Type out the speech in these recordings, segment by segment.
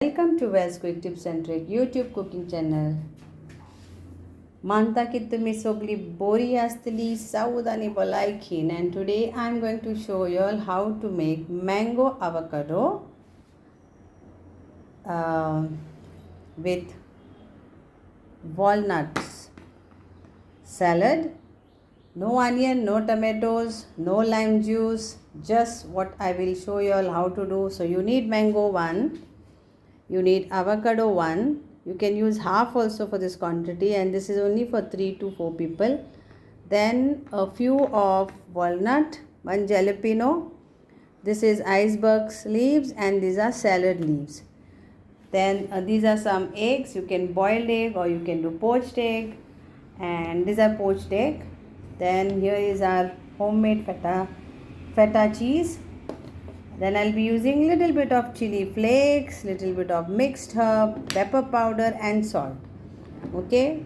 Welcome to Quick Tips and Tricks YouTube cooking channel. मानता की तुम्ही सगळी बोरी आसतली साऊद आणि भलायकीन, and today I'm going to show you all how to make mango avocado with walnuts salad. No onion, no tomatoes, no lime juice, just what I will show you all how to do. So you need mango 1, you need avocado 1. You can use half also for this quantity, and this is only for 3 to 4 people. Then a few of walnut, 1 jalapeno. This is iceberg leaves, and these are salad leaves. Then these are some eggs. You can boiled egg or you can do poached egg, and these are poached egg. Then here is our homemade feta cheese. Then I'll be using little bit of chili flakes, little bit of mixed herb, pepper powder and salt. Okay,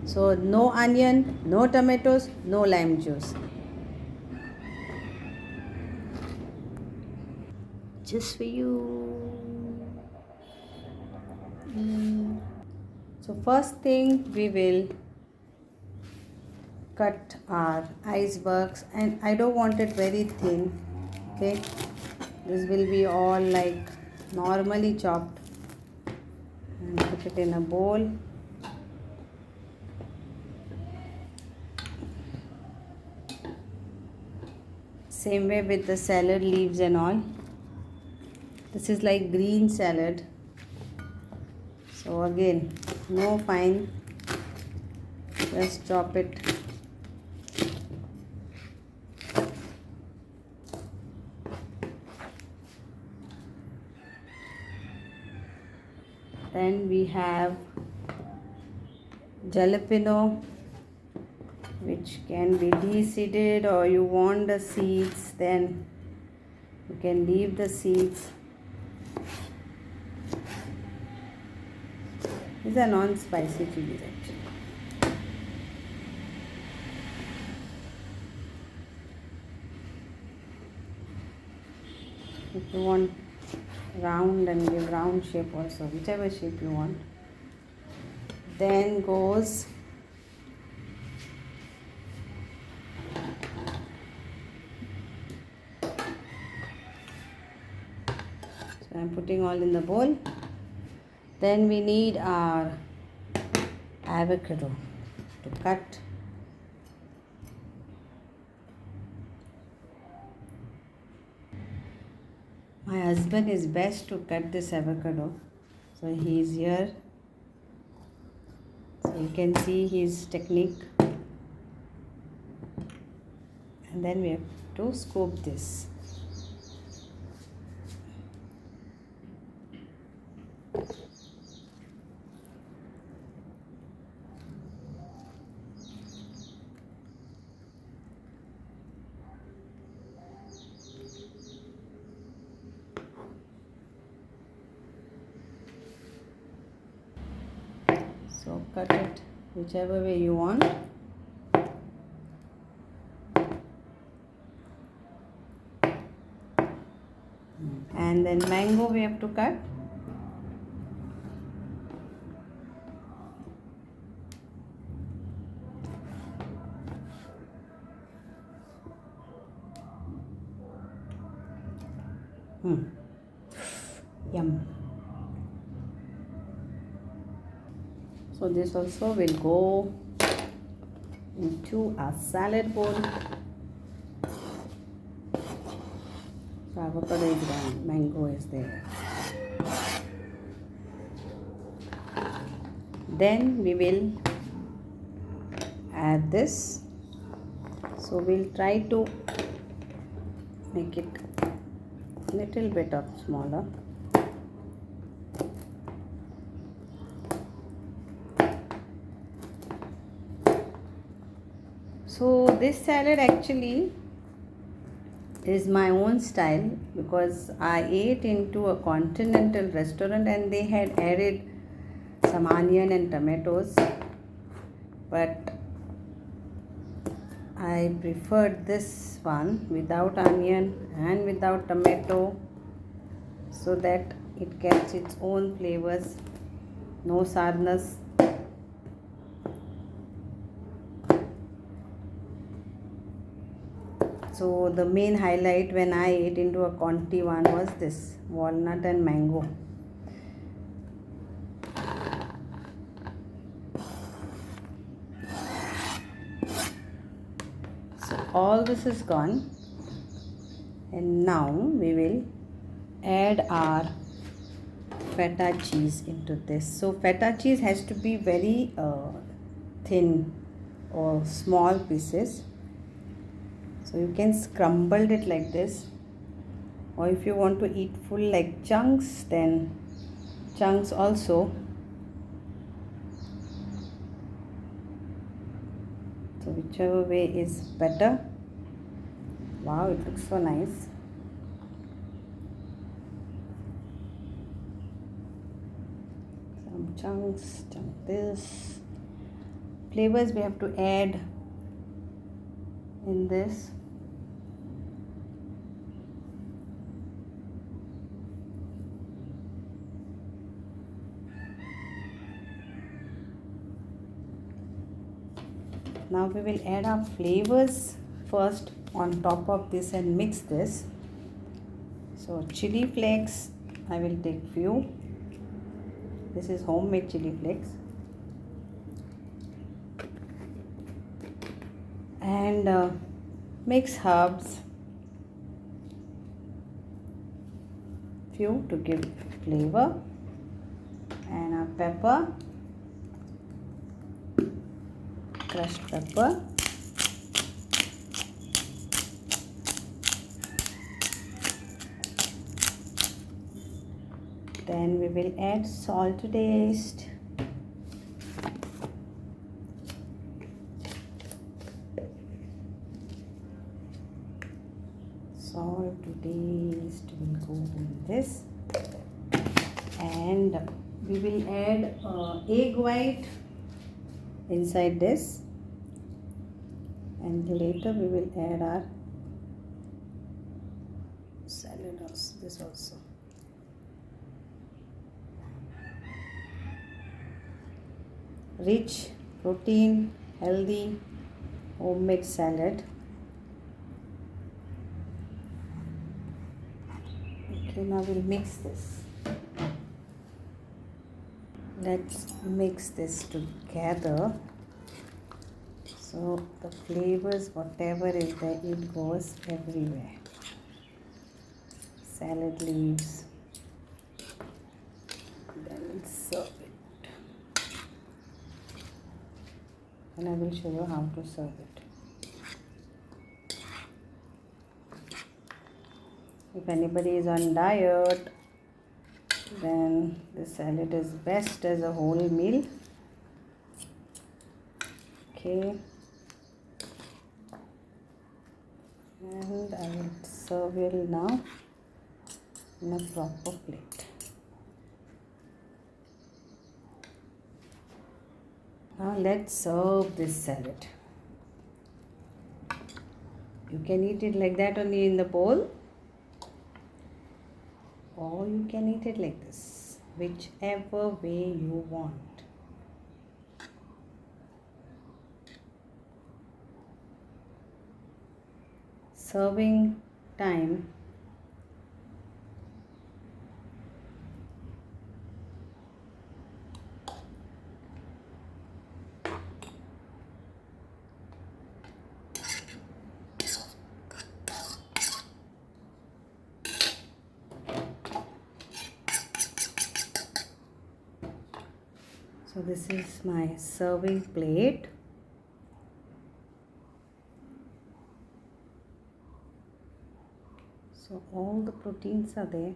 so no onion, no tomatoes, no lime juice. Just for you. So first thing, we will cut our icebergs, and I don't want it very thin. Okay, this will be all like normally chopped, and put it in a bowl. Same way with the salad leaves and all. This is like green salad, so again no fine, just chop it. Then we have jalapeno, which can be de-seeded, or you want the seeds, then you can leave the seeds. These are non-spicy chilies actually. If you want round, and give round shape also, whichever shape you want. Then goes so I'm putting all in the bowl. Then we need our avocado to cut. My husband is best to cut this avocado, so he is here, so you can see his technique. And then we have to scoop this. So cut it whichever way you want. And then mango we have to cut. Yum. So this also will go into a salad bowl. So avocado is done, mango is there. Then we will add this. So we'll try to make it little bit of smaller. So this salad actually is my own style, because I ate into a continental restaurant and they had added some onion and tomatoes, but I preferred this one without onion and without tomato, so that it gets its own flavors, no sourness. So the main highlight when I ate into a Conti one was this walnut and mango. So all this is gone, and now we will add our feta cheese into this. So feta cheese has to be very thin or small pieces. So you can scramble it like this, or if you want to eat full like chunks, then chunks also. So whichever way is better. Wow, it looks so nice. Some chunks, chunk this. Flavors we have to add in this. Now we will add our flavors first on top of this and mix this. So chili flakes, I will take few. This is homemade chili flakes. And mix herbs, few to give flavor, and a pepper, crushed pepper, then we will add salt to taste, salt to taste will go in this, and we will add egg white inside this, and later we will add our salad also, this also. Rich, protein, healthy, homemade salad. Okay, now we'll mix this. Let's mix this together. So the flavors, whatever is there, it goes everywhere. Salad leaves. Then we'll serve it. And I will show you how to serve it. If anybody is on diet, then the salad is best as a whole meal. Okay. And I will serve it now in a proper plate. Now let's serve this salad. You can eat it like that only in the bowl, or you can eat it like this, whichever way you want. Serving time. So this is my serving plate. So all the proteins are there.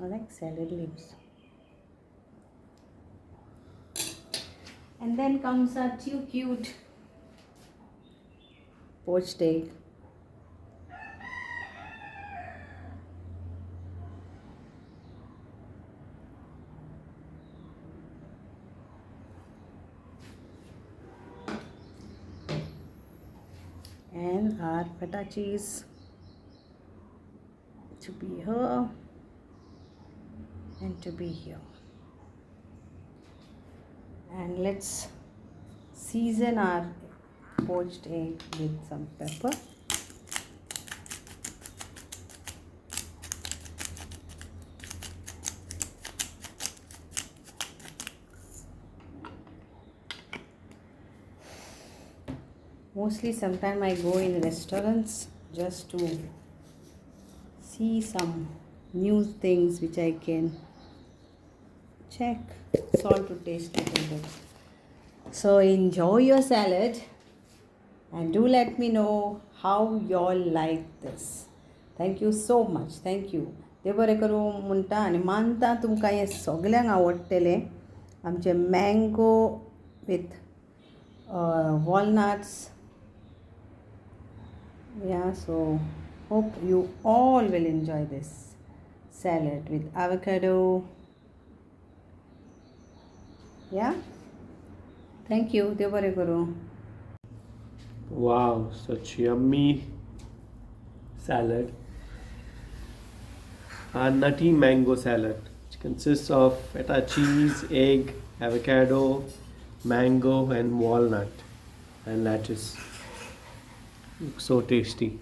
I like salad leaves. And then comes our too cute poached egg. our feta cheese to be here and to be here. And let's season our poached egg with some pepper. Mostly sometime I go in restaurants just to see some new things which I can check. Salt to taste little bit. So enjoy your salad and do let me know how y'all like this. Thank you so much. Thank you. देव बरें करूं म्हणटा आनी मानता तुमकां हें सगल्यांक आवडटलें आमचें mango with walnuts. Yeah, so hope you all will enjoy this salad with avocado. Yeah, thank you. देव बरें करूं. Wow, such yummy salad. Our nutty mango salad, which consists of feta cheese, egg, avocado, mango, and walnut and lettuce. Looks so tasty.